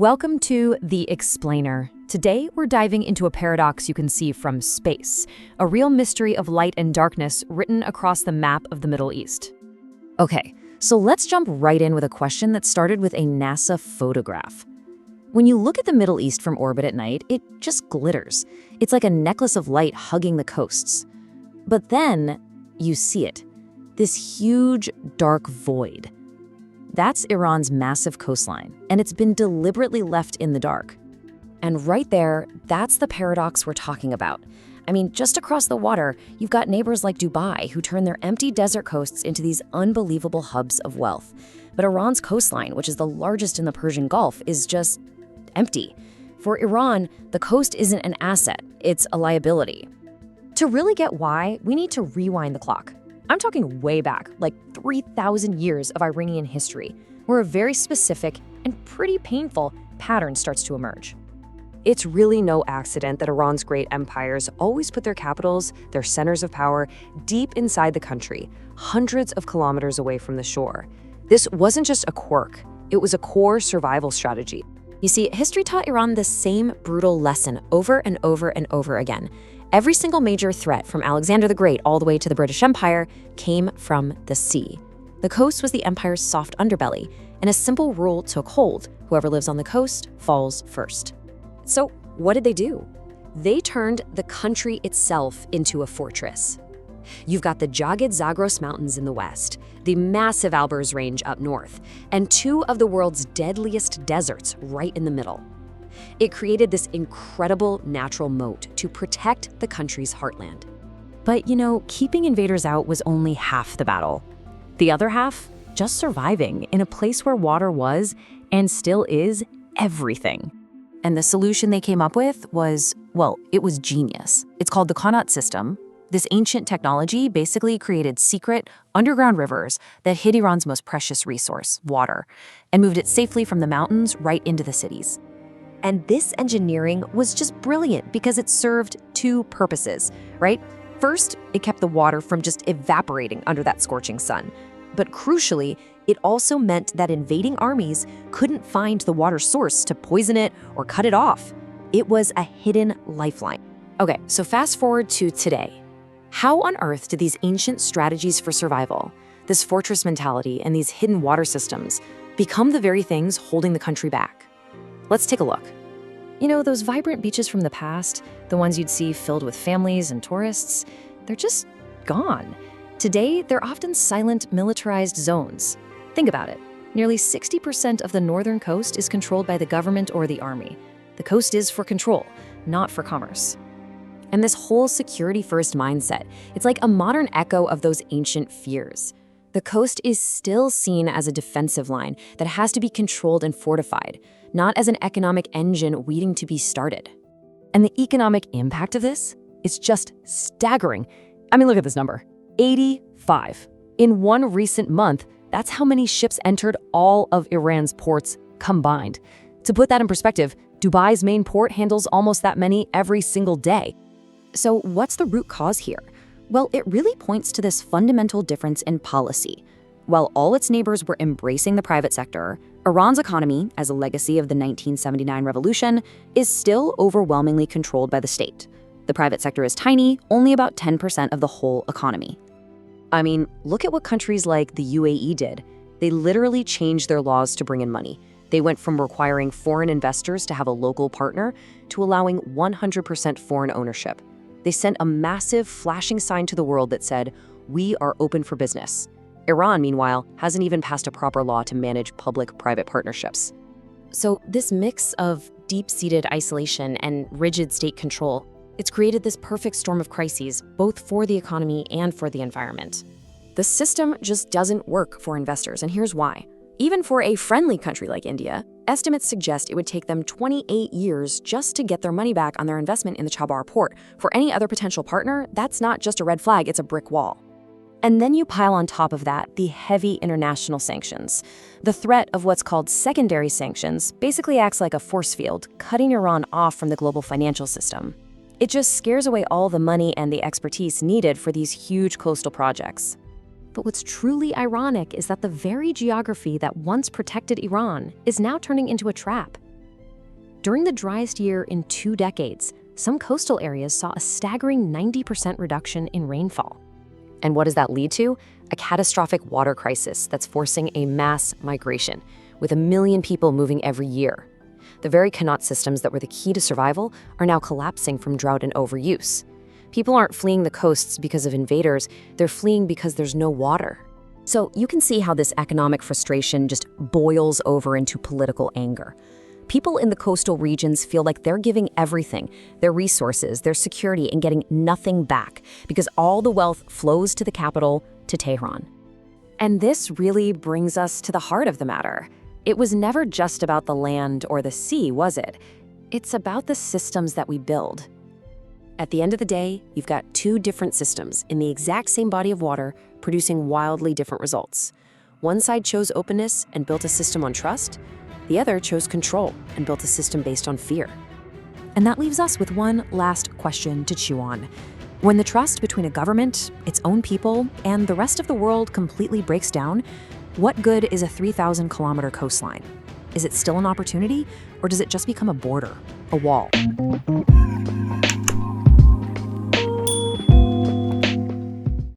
Welcome to The Explainer. Today, we're diving into a paradox you can see from space, a real mystery of light and darkness written across the map of the Middle East. Okay, so let's jump right in with a question that started with a NASA photograph. When you look at the Middle East from orbit at night, it just glitters. It's like a necklace of light hugging the coasts. But then, you see it. This huge, dark void. That's Iran's massive coastline, and it's been deliberately left in the dark. And right there, that's the paradox we're talking about. I mean, just across the water, you've got neighbors like Dubai who turn their empty desert coasts into these unbelievable hubs of wealth. But Iran's coastline, which is the largest in the Persian Gulf, is just empty. For Iran, the coast isn't an asset, it's a liability. To really get why, we need to rewind the clock. I'm talking way back, like 3,000 years of Iranian history, where a very specific and pretty painful pattern starts to emerge. It's really no accident that Iran's great empires always put their capitals, their centers of power, deep inside the country, hundreds of kilometers away from the shore. This wasn't just a quirk, it was a core survival strategy. You see, history taught Iran the same brutal lesson over and over and over again. Every single major threat, from Alexander the Great all the way to the British Empire, came from the sea. The coast was the empire's soft underbelly, and a simple rule took hold: whoever lives on the coast falls first. So what did they do? They turned the country itself into a fortress. You've got the jagged Zagros Mountains in the west, the massive Alborz Range up north, and two of the world's deadliest deserts right in the middle. It created this incredible natural moat to protect the country's heartland. But keeping invaders out was only half the battle. The other half, just surviving in a place where water was, and still is, everything. And the solution they came up with was, well, it was genius. It's called the qanat system. This ancient technology basically created secret, underground rivers that hid Iran's most precious resource, water, and moved it safely from the mountains right into the cities. And this engineering was just brilliant because it served two purposes, right? First, it kept the water from just evaporating under that scorching sun. But crucially, it also meant that invading armies couldn't find the water source to poison it or cut it off. It was a hidden lifeline. Okay, so fast forward to today. How on earth did these ancient strategies for survival, this fortress mentality and these hidden water systems, become the very things holding the country back? Let's take a look. Those vibrant beaches from the past, the ones you'd see filled with families and tourists, they're just gone. Today, they're often silent, militarized zones. Think about it. Nearly 60% of the northern coast is controlled by the government or the army. The coast is for control, not for commerce. And this whole security-first mindset, it's like a modern echo of those ancient fears. The coast is still seen as a defensive line that has to be controlled and fortified, not as an economic engine waiting to be started. And the economic impact of this is just staggering. I mean, look at this number, 85. In one recent month, that's how many ships entered all of Iran's ports combined. To put that in perspective, Dubai's main port handles almost that many every single day. So what's the root cause here? Well, it really points to this fundamental difference in policy. While all its neighbors were embracing the private sector, Iran's economy, as a legacy of the 1979 revolution, is still overwhelmingly controlled by the state. The private sector is tiny, only about 10% of the whole economy. I mean, look at what countries like the UAE did. They literally changed their laws to bring in money. They went from requiring foreign investors to have a local partner to allowing 100% foreign ownership. They sent a massive flashing sign to the world that said, "We are open for business." Iran, meanwhile, hasn't even passed a proper law to manage public-private partnerships. So this mix of deep-seated isolation and rigid state control, it's created this perfect storm of crises, both for the economy and for the environment. The system just doesn't work for investors, and here's why. Even for a friendly country like India, estimates suggest it would take them 28 years just to get their money back on their investment in the Chabahar Port. For any other potential partner, that's not just a red flag, it's a brick wall. And then you pile on top of that the heavy international sanctions. The threat of what's called secondary sanctions basically acts like a force field, cutting Iran off from the global financial system. It just scares away all the money and the expertise needed for these huge coastal projects. But what's truly ironic is that the very geography that once protected Iran is now turning into a trap. During the driest year in 2 decades, some coastal areas saw a staggering 90% reduction in rainfall. And what does that lead to? A catastrophic water crisis that's forcing a mass migration, with 1 million people moving every year. The very qanat systems that were the key to survival are now collapsing from drought and overuse. People aren't fleeing the coasts because of invaders, they're fleeing because there's no water. So you can see how this economic frustration just boils over into political anger. People in the coastal regions feel like they're giving everything, their resources, their security, and getting nothing back because all the wealth flows to the capital, to Tehran. And this really brings us to the heart of the matter. It was never just about the land or the sea, was it? It's about the systems that we build. At the end of the day, you've got 2 different systems in the exact same body of water producing wildly different results. One side chose openness and built a system on trust. The other chose control and built a system based on fear. And that leaves us with one last question to chew on. When the trust between a government, its own people, and the rest of the world completely breaks down, what good is a 3,000-kilometer coastline? Is it still an opportunity, or does it just become a border, a wall?